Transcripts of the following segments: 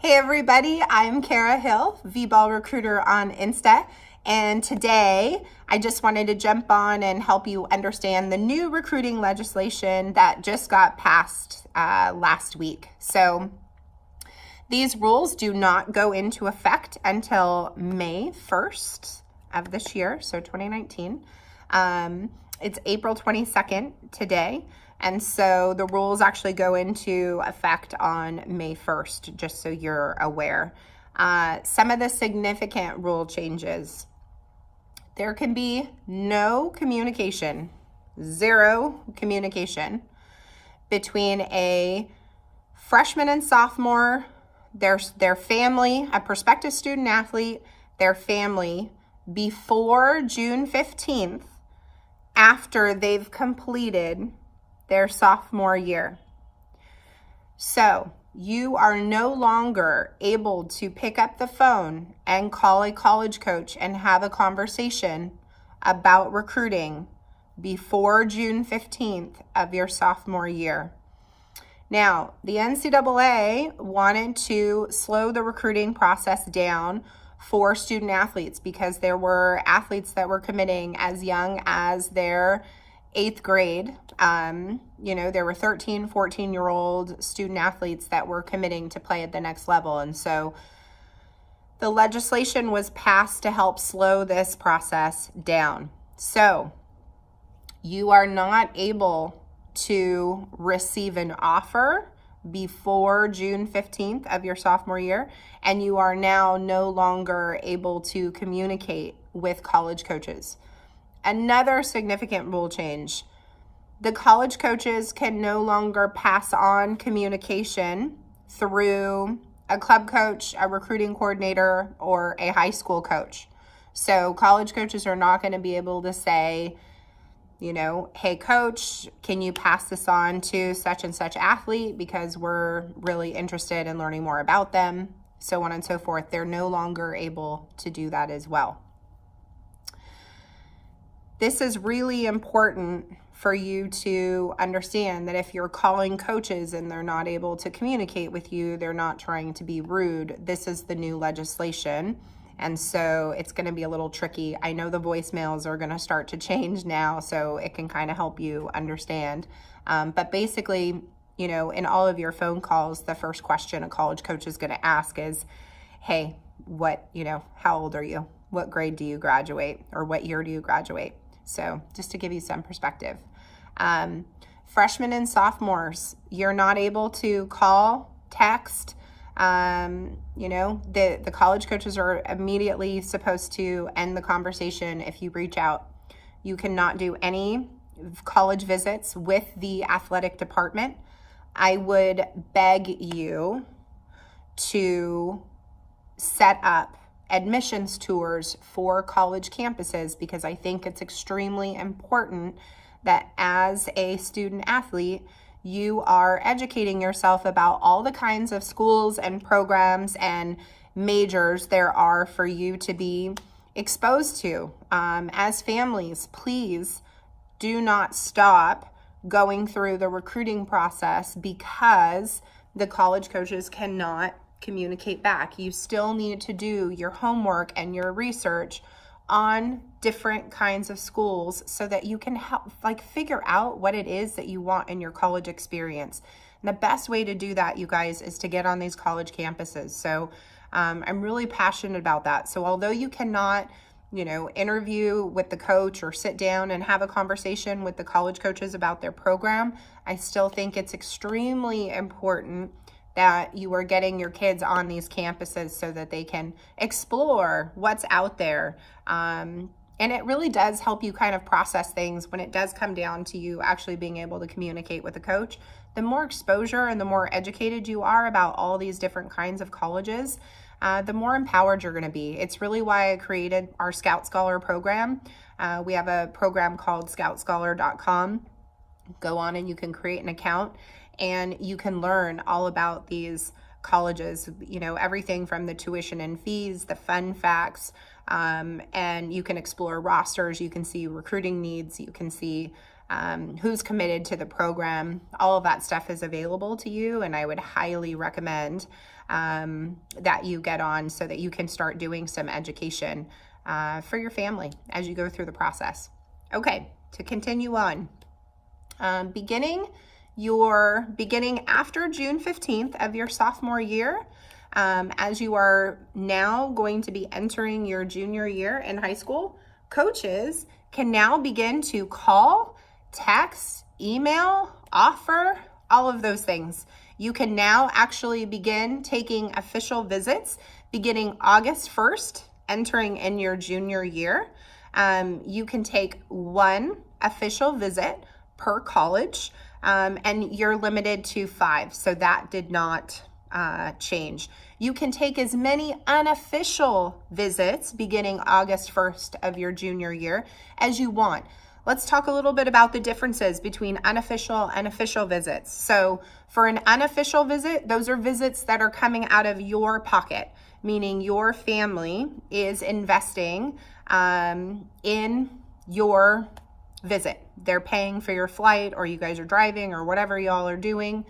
Hey everybody, I'm Kara Hill, V-Ball Recruiter on Insta, and today I just wanted to jump on and help you understand the new recruiting legislation that just got passed last week. So these rules do not go into effect until May 1st of this year, so 2019. It's April 22nd today. And so the rules actually go into effect on May 1st, just so you're aware. Some of the significant rule changes. There can be no communication, zero communication between a freshman and sophomore, their family, a prospective student athlete, their family, before June 15th, after they've completed their sophomore year. So you are no longer able to pick up the phone and call a college coach and have a conversation about recruiting before June 15th of your sophomore year. Now, the NCAA wanted to slow the recruiting process down for student athletes because there were athletes that were committing as young as their 8th grade. There were 13, 14-year-old student athletes that were committing to play at the next level. And so the legislation was passed to help slow this process down. So you are not able to receive an offer before June 15th of your sophomore year, and you are now no longer able to communicate with college coaches. Another significant rule change. The college coaches can no longer pass on communication through a club coach, a recruiting coordinator, or a high school coach. So college coaches are not going to be able to say, hey coach, can you pass this on to such and such athlete because we're really interested in learning more about them, so on and so forth. They're no longer able to do that as well. This is really important for you to understand that if you're calling coaches and they're not able to communicate with you, they're not trying to be rude. This is the new legislation. And so it's going to be a little tricky. I know the voicemails are going to start to change now, so it can kind of help you understand. But basically, in all of your phone calls, the first question a college coach is going to ask is, hey, how old are you? What grade do you graduate? Or what year do you graduate? So just to give you some perspective. Freshmen and sophomores, you're not able to call, text. The college coaches are immediately supposed to end the conversation if you reach out. You cannot do any college visits with the athletic department. I would beg you to set up admissions tours for college campuses, because I think it's extremely important that as a student athlete, you are educating yourself about all the kinds of schools and programs and majors there are for you to be exposed to. As families, please do not stop going through the recruiting process because the college coaches cannot communicate back. You still need to do your homework and your research on different kinds of schools so that you can help figure out what it is that you want in your college experience. And the best way to do that, you guys, is to get on these college campuses. So I'm really passionate about that. So although you cannot, interview with the coach or sit down and have a conversation with the college coaches about their program, I still think it's extremely important that you are getting your kids on these campuses so that they can explore what's out there. And it really does help you kind of process things when it does come down to you actually being able to communicate with a coach. The more exposure and the more educated you are about all these different kinds of colleges, the more empowered you're going to be. It's really why I created our Scout Scholar program. We have a program called scoutscholar.com. Go on and you can create an account and you can learn all about these colleges, everything from the tuition and fees, the fun facts, and you can explore rosters, you can see recruiting needs, you can see who's committed to the program. All of that stuff is available to you, and I would highly recommend that you get on so that you can start doing some education for your family as you go through the process. Okay, to continue on, beginning after June 15th of your sophomore year, as you are now going to be entering your junior year in high school, coaches can now begin to call, text, email, offer, all of those things. You can now actually begin taking official visits beginning August 1st, entering in your junior year. You can take one official visit per college, and you're limited to 5. So that did not change. You can take as many unofficial visits beginning August 1st of your junior year as you want. Let's talk a little bit about the differences between unofficial and official visits. So for an unofficial visit, those are visits that are coming out of your pocket, meaning your family is investing in your visit. They're paying for your flight, or you guys are driving, or whatever y'all are doing.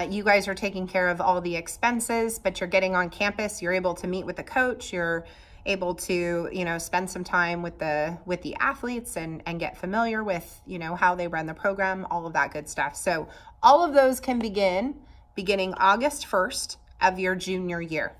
You guys are taking care of all the expenses, but you're getting on campus. You're able to meet with the coach. You're able to, spend some time with the athletes and get familiar with, how they run the program, all of that good stuff. So all of those can beginning August 1st of your junior year.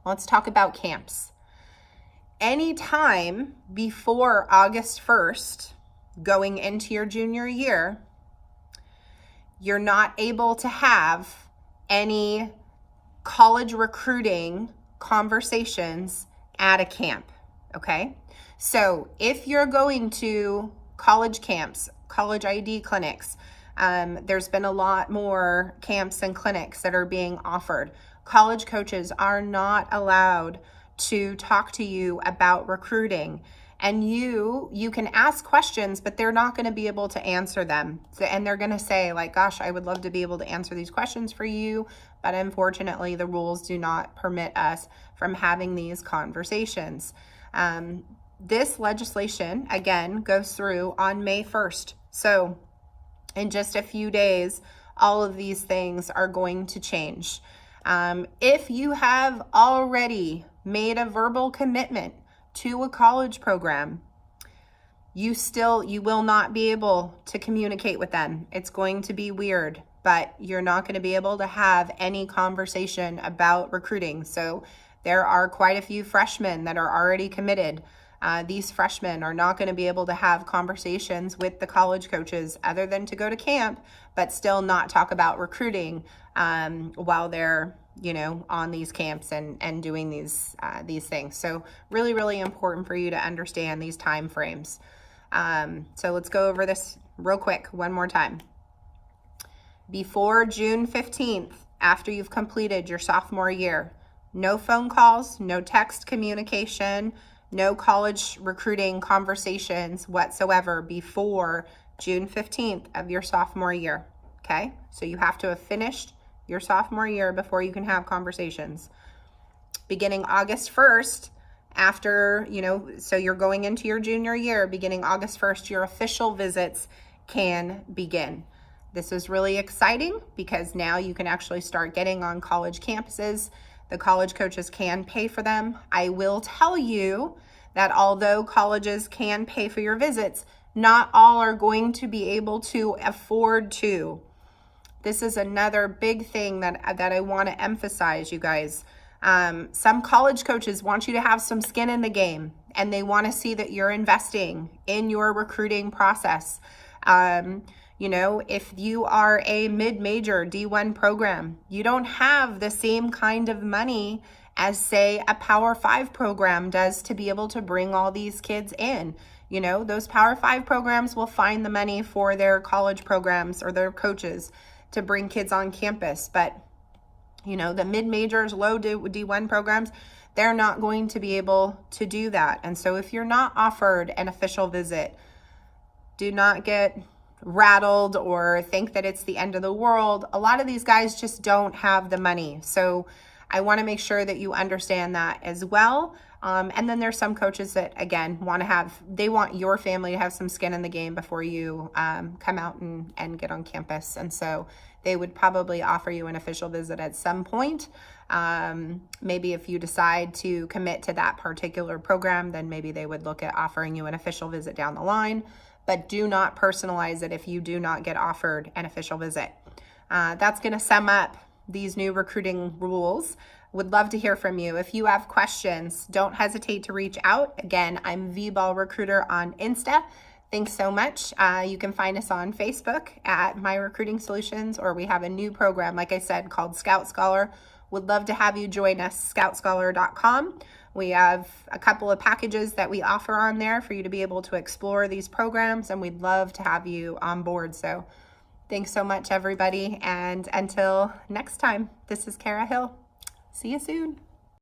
Let's talk about camps. Anytime before August 1st, going into your junior year, you're not able to have any college recruiting conversations at a camp, okay? So if you're going to college camps, college ID clinics, there's been a lot more camps and clinics that are being offered. College coaches are not allowed to talk to you about recruiting. And you can ask questions, but they're not going to be able to answer them. And they're going to say, like, gosh, I would love to be able to answer these questions for you, but unfortunately the rules do not permit us from having these conversations. This legislation, again, goes through on May 1st. So in just a few days, all of these things are going to change. If you have already made a verbal commitment to a college program, you will not be able to communicate with them. It's going to be weird, but you're not going to be able to have any conversation about recruiting. So there are quite a few freshmen that are already committed. These freshmen are not going to be able to have conversations with the college coaches other than to go to camp, but still not talk about recruiting while they're on these camps and doing these things. So really, really important for you to understand these time frames. So let's go over this real quick one more time. Before June 15th, after you've completed your sophomore year, no phone calls, no text communication, no college recruiting conversations whatsoever before June 15th of your sophomore year. Okay? So you have to have finished your sophomore year before you can have conversations. Beginning August 1st, after, so you're going into your junior year, beginning August 1st, your official visits can begin. This is really exciting because now you can actually start getting on college campuses. The college coaches can pay for them. I will tell you that although colleges can pay for your visits, not all are going to be able to afford to. This is another big thing that I want to emphasize, you guys. Some college coaches want you to have some skin in the game, and they want to see that you're investing in your recruiting process. If you are a mid-major D1 program, you don't have the same kind of money as, say, a Power 5 program does to be able to bring all these kids in. Those Power 5 programs will find the money for their college programs or their coaches to bring kids on campus. But, the mid-majors, low D1 programs, they're not going to be able to do that. And so if you're not offered an official visit, do not get rattled or think that it's the end of the world. A lot of these guys just don't have the money. So I want to make sure that you understand that as well. And then there's some coaches that, again, they want your family to have some skin in the game before you come out and get on campus. And so they would probably offer you an official visit at some point. Maybe if you decide to commit to that particular program, then maybe they would look at offering you an official visit down the line. But do not personalize it if you do not get offered an official visit. That's going to sum up these new recruiting rules. Would love to hear from you. If you have questions, don't hesitate to reach out. Again, I'm Volleyball Recruiter on Insta. Thanks so much. You can find us on Facebook at My Recruiting Solutions, or we have a new program, like I said, called Scout Scholar. Would love to have you join us, scoutscholar.com. We have a couple of packages that we offer on there for you to be able to explore these programs, and we'd love to have you on board. So thanks so much, everybody. And until next time, this is Kara Hill. See you soon.